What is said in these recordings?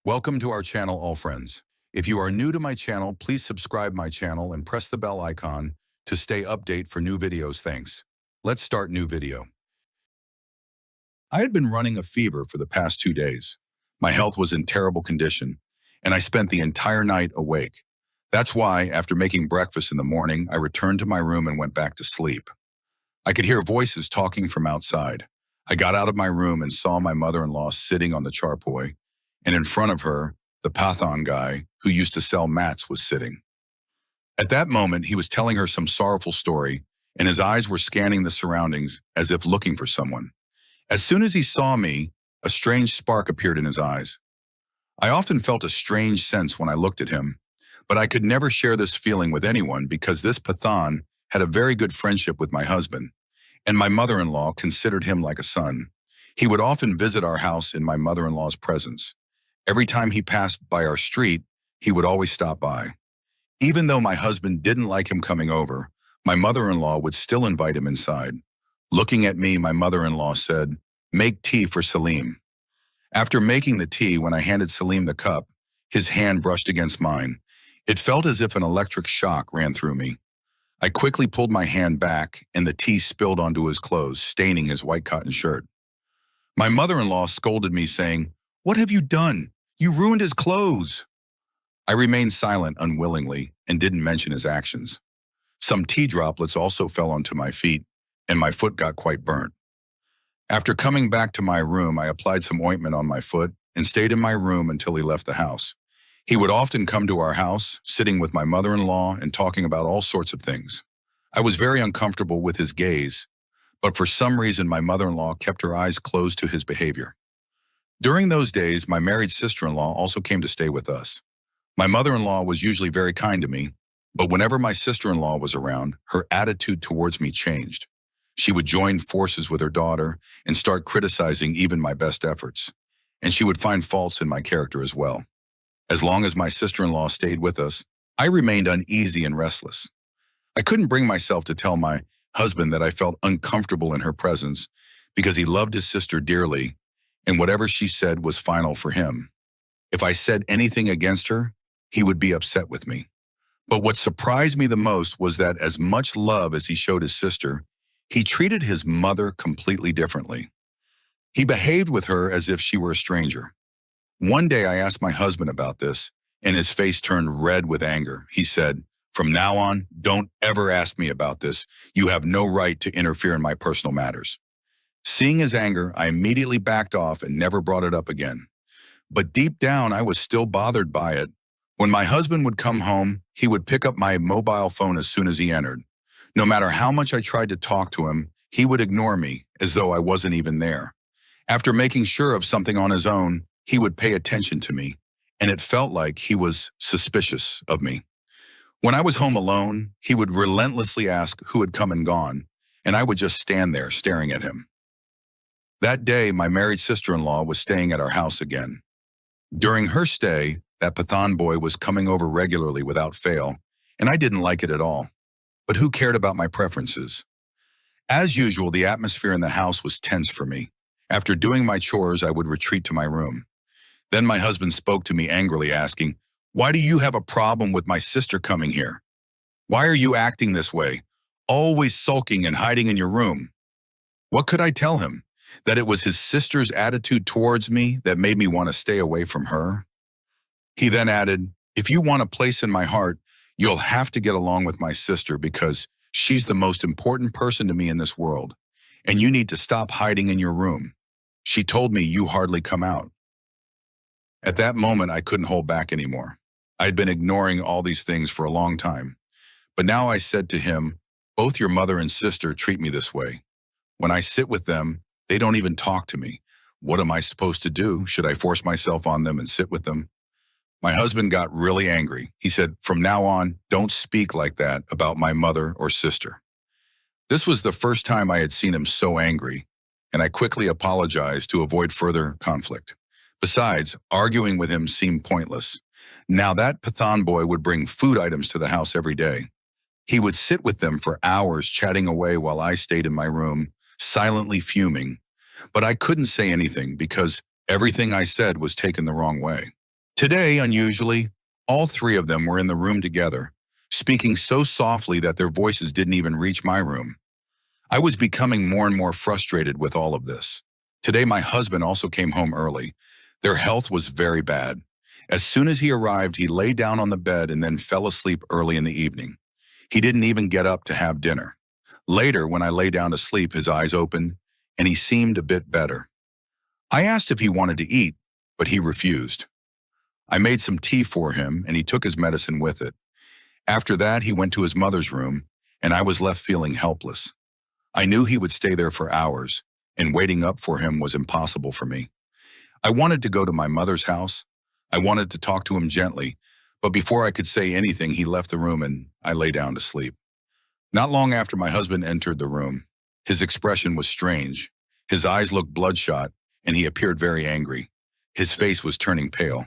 Welcome to our channel, all friends. If you are new to my channel, please subscribe my channel and press the bell icon to stay update for new videos. Thanks. Let's start new video. I had been running a fever for the past 2 days. My health was in terrible condition, and I spent the entire night awake. That's why, after making breakfast in the morning, I returned to my room and went back to sleep. I could hear voices talking from outside. I got out of my room and saw my mother-in-law sitting on the charpoy, and in front of her, the Pathan guy who used to sell mats was sitting. At that moment, he was telling her some sorrowful story, and his eyes were scanning the surroundings as if looking for someone. As soon as he saw me, a strange spark appeared in his eyes. I often felt a strange sense when I looked at him, but I could never share this feeling with anyone because this Pathan had a very good friendship with my husband, and my mother-in-law considered him like a son. He would often visit our house in my mother-in-law's presence. Every time he passed by our street, he would always stop by. Even though my husband didn't like him coming over, my mother-in-law would still invite him inside. Looking at me, my mother-in-law said, "Make tea for Salim." After making the tea, when I handed Salim the cup, his hand brushed against mine. It felt as if an electric shock ran through me. I quickly pulled my hand back, and the tea spilled onto his clothes, staining his white cotton shirt. My mother-in-law scolded me, saying, "What have you done? You ruined his clothes." I remained silent unwillingly and didn't mention his actions. Some tea droplets also fell onto my feet, and my foot got quite burnt. After coming back to my room, I applied some ointment on my foot and stayed in my room until he left the house. He would often come to our house, sitting with my mother-in-law and talking about all sorts of things. I was very uncomfortable with his gaze, but for some reason my mother-in-law kept her eyes closed to his behavior. During those days, my married sister-in-law also came to stay with us. My mother-in-law was usually very kind to me, but whenever my sister-in-law was around, her attitude towards me changed. She would join forces with her daughter and start criticizing even my best efforts, and she would find faults in my character as well. As long as my sister-in-law stayed with us, I remained uneasy and restless. I couldn't bring myself to tell my husband that I felt uncomfortable in her presence because he loved his sister dearly, and whatever she said was final for him. If I said anything against her, he would be upset with me. But what surprised me the most was that as much love as he showed his sister, he treated his mother completely differently. He behaved with her as if she were a stranger. One day I asked my husband about this, and his face turned red with anger. He said, "From now on, don't ever ask me about this. You have no right to interfere in my personal matters." Seeing his anger, I immediately backed off and never brought it up again. But deep down, I was still bothered by it. When my husband would come home, he would pick up my mobile phone as soon as he entered. No matter how much I tried to talk to him, he would ignore me as though I wasn't even there. After making sure of something on his own, he would pay attention to me, and it felt like he was suspicious of me. When I was home alone, he would relentlessly ask who had come and gone, and I would just stand there staring at him. That day, my married sister-in-law was staying at our house again. During her stay, that Pathan boy was coming over regularly without fail, and I didn't like it at all. But who cared about my preferences? As usual, the atmosphere in the house was tense for me. After doing my chores, I would retreat to my room. Then my husband spoke to me angrily, asking, "Why do you have a problem with my sister coming here? Why are you acting this way, always sulking and hiding in your room?" What could I tell him? That it was his sister's attitude towards me that made me want to stay away from her? He then added, "If you want a place in my heart, you'll have to get along with my sister because she's the most important person to me in this world, and you need to stop hiding in your room. She told me you hardly come out." At that moment, I couldn't hold back anymore. I had been ignoring all these things for a long time. But now I said to him, "Both your mother and sister treat me this way. When I sit with them, they don't even talk to me. What am I supposed to do? Should I force myself on them and sit with them?" My husband got really angry. He said, "From now on, don't speak like that about my mother or sister." This was the first time I had seen him so angry, and I quickly apologized to avoid further conflict. Besides, arguing with him seemed pointless. Now that Pathan boy would bring food items to the house every day. He would sit with them for hours chatting away while I stayed in my room, silently fuming. But I couldn't say anything because everything I said was taken the wrong way. Today, unusually, all three of them were in the room together, speaking so softly that their voices didn't even reach my room. I was becoming more and more frustrated with all of this. Today, my husband also came home early. Their health was very bad. As soon as he arrived, he lay down on the bed and then fell asleep early in the evening. He didn't even get up to have dinner. Later, when I lay down to sleep, his eyes opened, and he seemed a bit better. I asked if he wanted to eat, but he refused. I made some tea for him, and he took his medicine with it. After that, he went to his mother's room, and I was left feeling helpless. I knew he would stay there for hours, and waiting up for him was impossible for me. I wanted to go to my mother's house. I wanted to talk to him gently, but before I could say anything, he left the room and I lay down to sleep. Not long after my husband entered the room, his expression was strange. His eyes looked bloodshot, and he appeared very angry. His face was turning pale.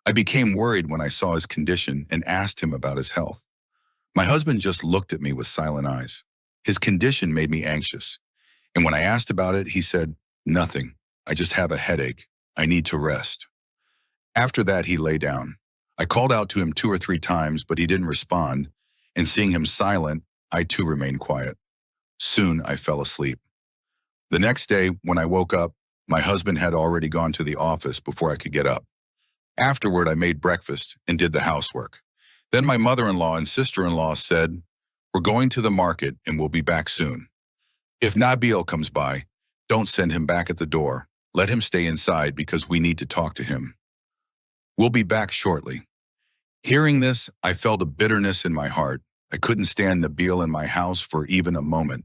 I became worried when I saw his condition and asked him about his health. My husband just looked at me with silent eyes. His condition made me anxious, and when I asked about it, he said, "Nothing. I just have a headache. I need to rest." After that, he lay down. I called out to him 2 or 3 times, but he didn't respond, and seeing him silent, I too remained quiet. Soon, I fell asleep. The next day, when I woke up, my husband had already gone to the office before I could get up. Afterward, I made breakfast and did the housework. Then my mother-in-law and sister-in-law said, "We're going to the market and we'll be back soon. If Nabil comes by, don't send him back at the door. Let him stay inside because we need to talk to him. We'll be back shortly." Hearing this, I felt a bitterness in my heart. I couldn't stand Nabil in my house for even a moment.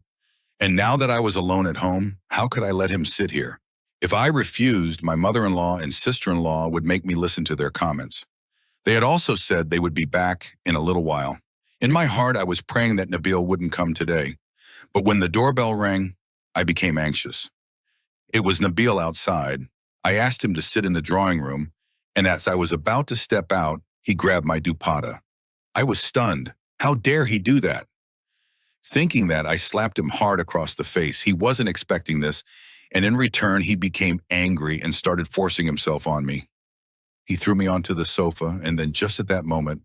And now that I was alone at home, how could I let him sit here? If I refused, my mother-in-law and sister-in-law would make me listen to their comments. They had also said they would be back in a little while. In my heart, I was praying that Nabil wouldn't come today. But when the doorbell rang, I became anxious. It was Nabil outside. I asked him to sit in the drawing room, and as I was about to step out, he grabbed my dupatta. I was stunned. How dare he do that? Thinking that, I slapped him hard across the face. He wasn't expecting this, and in return, he became angry and started forcing himself on me. He threw me onto the sofa, and then just at that moment,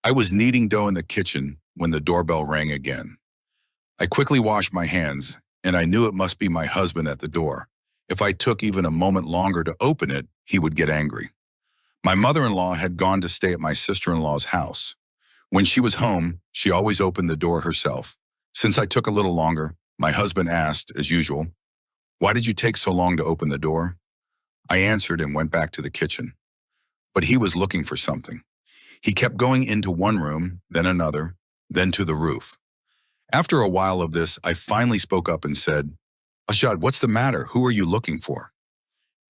I was kneading dough in the kitchen when the doorbell rang again. I quickly washed my hands, and I knew it must be my husband at the door. If I took even a moment longer to open it, he would get angry. My mother-in-law had gone to stay at my sister-in-law's house. When she was home, she always opened the door herself. Since I took a little longer, my husband asked, as usual, "Why did you take so long to open the door?" I answered and went back to the kitchen. But he was looking for something. He kept going into one room, then another, then to the roof. After a while of this, I finally spoke up and said, "Ashad, what's the matter? Who are you looking for?"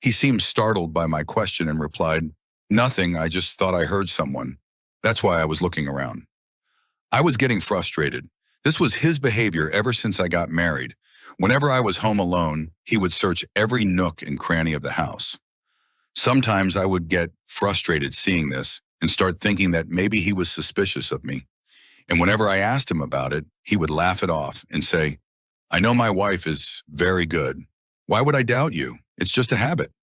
He seemed startled by my question and replied, "Nothing, I just thought I heard someone. That's why I was looking around." I was getting frustrated. This was his behavior ever since I got married. Whenever I was home alone, he would search every nook and cranny of the house. Sometimes I would get frustrated seeing this and start thinking that maybe he was suspicious of me. And whenever I asked him about it, he would laugh it off and say, "I know my wife is very good. Why would I doubt you? It's just a habit."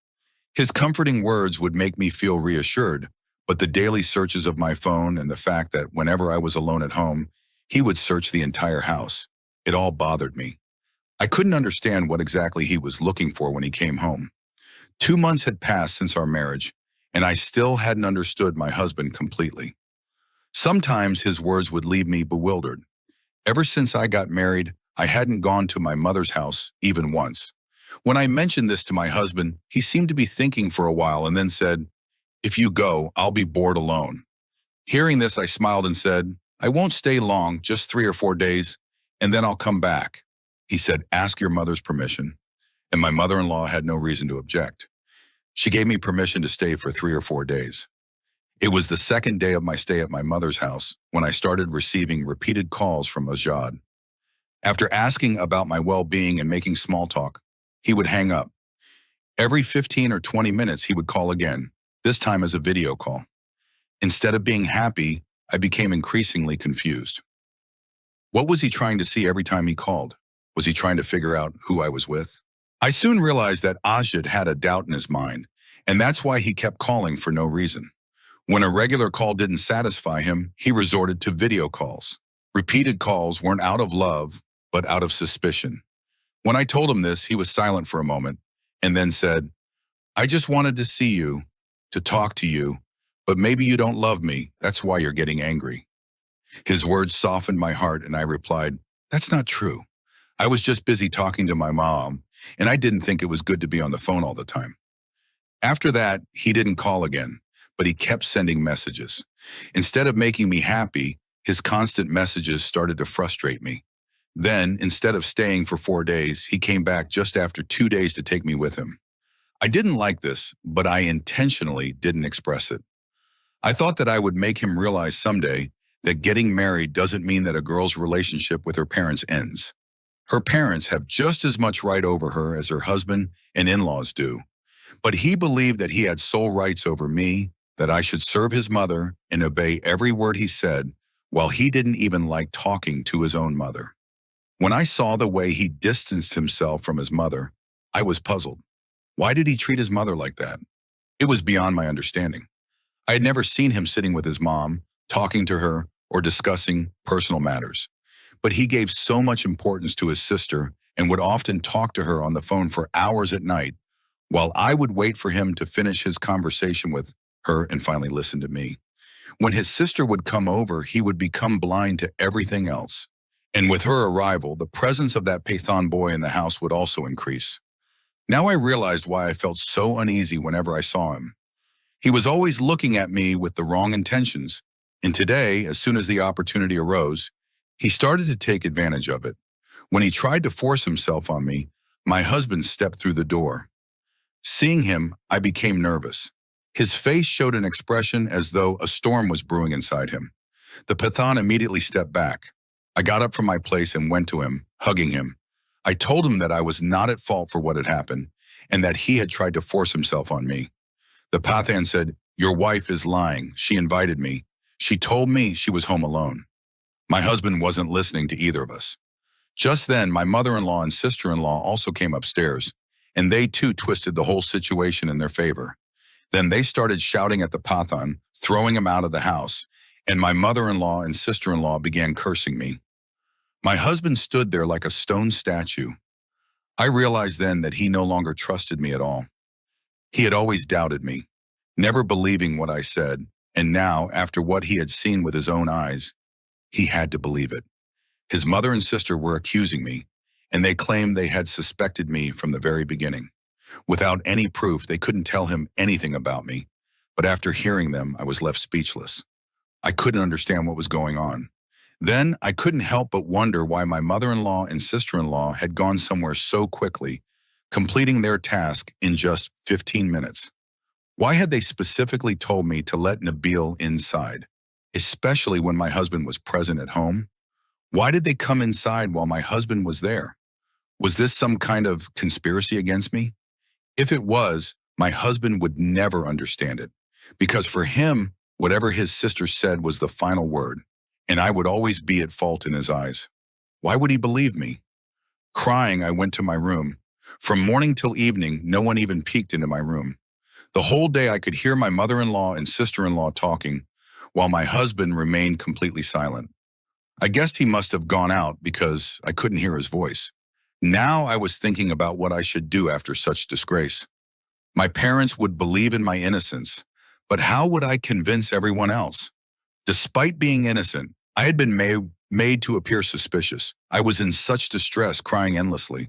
His comforting words would make me feel reassured, but the daily searches of my phone and the fact that whenever I was alone at home, he would search the entire house. It all bothered me. I couldn't understand what exactly he was looking for when he came home. 2 months had passed since our marriage, and I still hadn't understood my husband completely. Sometimes his words would leave me bewildered. Ever since I got married, I hadn't gone to my mother's house even once. When I mentioned this to my husband, he seemed to be thinking for a while and then said, "If you go, I'll be bored alone." Hearing this, I smiled and said, "I won't stay long, just 3 or 4 days, and then I'll come back." He said, "Ask your mother's permission," and my mother-in-law had no reason to object. She gave me permission to stay for 3 or 4 days. It was the second day of my stay at my mother's house when I started receiving repeated calls from Ajad. After asking about my well-being and making small talk, he would hang up. Every 15 or 20 minutes, he would call again, this time as a video call. Instead of being happy, I became increasingly confused. What was he trying to see every time he called? Was he trying to figure out who I was with? I soon realized that Ajad had a doubt in his mind, And that's why he kept calling for no reason. When a regular call didn't satisfy him, he resorted to video calls. Repeated calls weren't out of love, but out of suspicion. When I told him this, he was silent for a moment and then said, "I just wanted to see you, to talk to you, but maybe you don't love me. That's why you're getting angry." His words softened my heart, and I replied, "That's not true. I was just busy talking to my mom, and I didn't think it was good to be on the phone all the time." After that, he didn't call again, but he kept sending messages. Instead of making me happy, his constant messages started to frustrate me. Then, instead of staying for 4 days, he came back just after 2 days to take me with him. I didn't like this, but I intentionally didn't express it. I thought that I would make him realize someday that getting married doesn't mean that a girl's relationship with her parents ends. Her parents have just as much right over her as her husband and in-laws do. But he believed that he had sole rights over me, that I should serve his mother and obey every word he said, while he didn't even like talking to his own mother. When I saw the way he distanced himself from his mother, I was puzzled. Why did he treat his mother like that? It was beyond my understanding. I had never seen him sitting with his mom, talking to her, or discussing personal matters. But he gave so much importance to his sister and would often talk to her on the phone for hours at night, while I would wait for him to finish his conversation with her and finally listen to me. When his sister would come over, he would become blind to everything else. And with her arrival, the presence of that Pathan boy in the house would also increase. Now I realized why I felt so uneasy whenever I saw him. He was always looking at me with the wrong intentions, and today, as soon as the opportunity arose, he started to take advantage of it. When he tried to force himself on me, my husband stepped through the door. Seeing him, I became nervous. His face showed an expression as though a storm was brewing inside him. The Pathan immediately stepped back. I got up from my place and went to him, hugging him. I told him that I was not at fault for what had happened, and that he had tried to force himself on me. The Pathan said, "Your wife is lying. She invited me. She told me she was home alone." My husband wasn't listening to either of us. Just then, my mother-in-law and sister-in-law also came upstairs, and they too twisted the whole situation in their favor. Then they started shouting at the Pathan, throwing him out of the house, and my mother-in-law and sister-in-law began cursing me. My husband stood there like a stone statue. I realized then that he no longer trusted me at all. He had always doubted me, never believing what I said, and now, after what he had seen with his own eyes, he had to believe it. His mother and sister were accusing me, and they claimed they had suspected me from the very beginning. Without any proof, they couldn't tell him anything about me, but after hearing them, I was left speechless. I couldn't understand what was going on. Then I couldn't help but wonder why my mother-in-law and sister-in-law had gone somewhere so quickly, completing their task in just 15 minutes. Why had they specifically told me to let Nabil inside, especially when my husband was present at home? Why did they come inside while my husband was there? Was this some kind of conspiracy against me? If it was, my husband would never understand it, because for him, whatever his sister said was the final word, and I would always be at fault in his eyes. Why would he believe me? Crying, I went to my room. From morning till evening, no one even peeked into my room. The whole day I could hear my mother-in-law and sister-in-law talking, while my husband remained completely silent. I guessed he must have gone out because I couldn't hear his voice. Now I was thinking about what I should do after such disgrace. My parents would believe in my innocence, but how would I convince everyone else? Despite being innocent, I had been made to appear suspicious. I was in such distress, crying endlessly.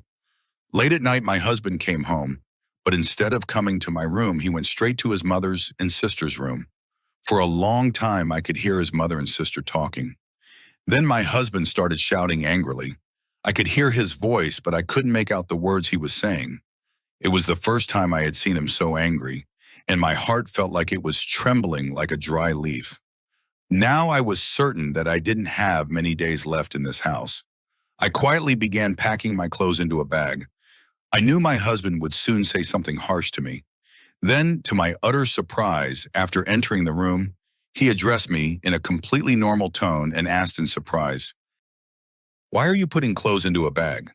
Late at night, my husband came home, but instead of coming to my room, he went straight to his mother's and sister's room. For a long time, I could hear his mother and sister talking. Then my husband started shouting angrily. I could hear his voice, but I couldn't make out the words he was saying. It was the first time I had seen him so angry, and my heart felt like it was trembling like a dry leaf. Now I was certain that I didn't have many days left in this house. I quietly began packing my clothes into a bag. I knew my husband would soon say something harsh to me. Then, to my utter surprise, after entering the room, he addressed me in a completely normal tone and asked in surprise, "Why are you putting clothes into a bag?"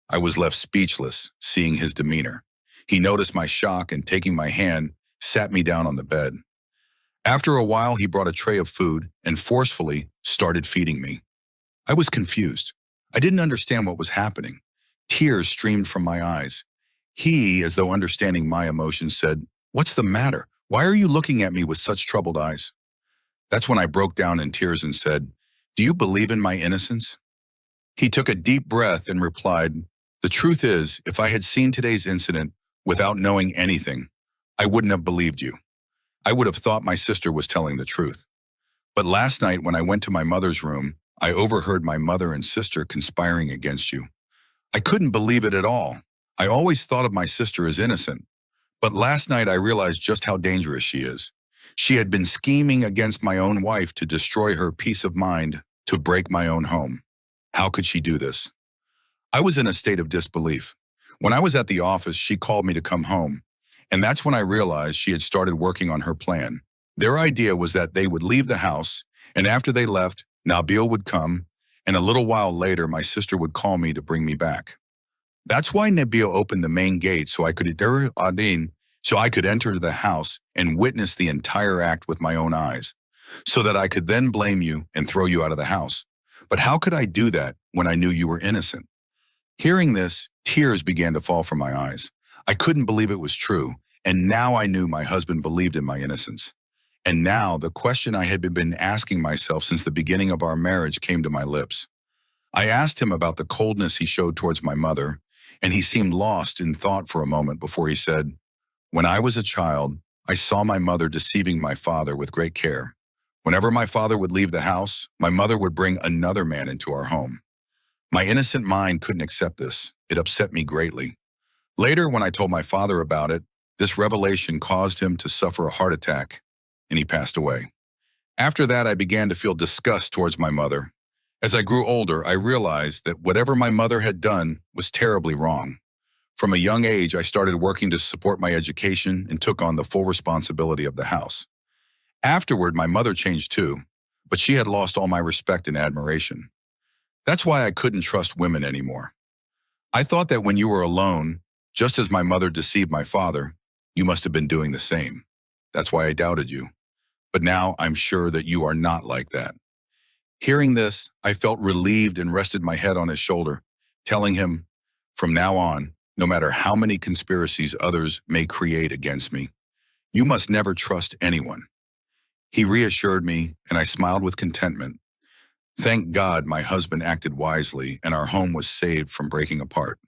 I was left speechless, seeing his demeanor. He noticed my shock and, taking my hand, sat me down on the bed. After a while, he brought a tray of food and forcefully started feeding me. I was confused. I didn't understand what was happening. Tears streamed from my eyes. He, as though understanding my emotions, said, "What's the matter? Why are you looking at me with such troubled eyes?" That's when I broke down in tears and said, "Do you believe in my innocence?" He took a deep breath and replied, "The truth is, if I had seen today's incident without knowing anything, I wouldn't have believed you. I would have thought my sister was telling the truth. But last night when I went to my mother's room, I overheard my mother and sister conspiring against you. I couldn't believe it at all. I always thought of my sister as innocent. But last night I realized just how dangerous she is. She had been scheming against my own wife to destroy her peace of mind, to break my own home. How could she do this?" I was in a state of disbelief. When I was at the office, she called me to come home. And that's when I realized she had started working on her plan. Their idea was that they would leave the house, and after they left, Nabil would come, and a little while later, my sister would call me to bring me back. That's why Nabil opened the main gate so I could enter the house and witness the entire act with my own eyes, so that I could then blame you and throw you out of the house. But how could I do that when I knew you were innocent? Hearing this, tears began to fall from my eyes. I couldn't believe it was true, and now I knew my husband believed in my innocence. And now the question I had been asking myself since the beginning of our marriage came to my lips. I asked him about the coldness he showed towards my mother, and he seemed lost in thought for a moment before he said, "When I was a child, I saw my mother deceiving my father with great care. Whenever my father would leave the house, my mother would bring another man into our home. My innocent mind couldn't accept this. It upset me greatly. Later, when I told my father about it, this revelation caused him to suffer a heart attack, and he passed away. After that, I began to feel disgust towards my mother. As I grew older, I realized that whatever my mother had done was terribly wrong. From a young age, I started working to support my education and took on the full responsibility of the house. Afterward, my mother changed too, but she had lost all my respect and admiration. That's why I couldn't trust women anymore. I thought that when you were alone, just as my mother deceived my father, you must have been doing the same. That's why I doubted you. But now I'm sure that you are not like that." Hearing this, I felt relieved and rested my head on his shoulder, telling him, "From now on, no matter how many conspiracies others may create against me, you must never trust anyone." He reassured me, and I smiled with contentment. Thank God my husband acted wisely and our home was saved from breaking apart.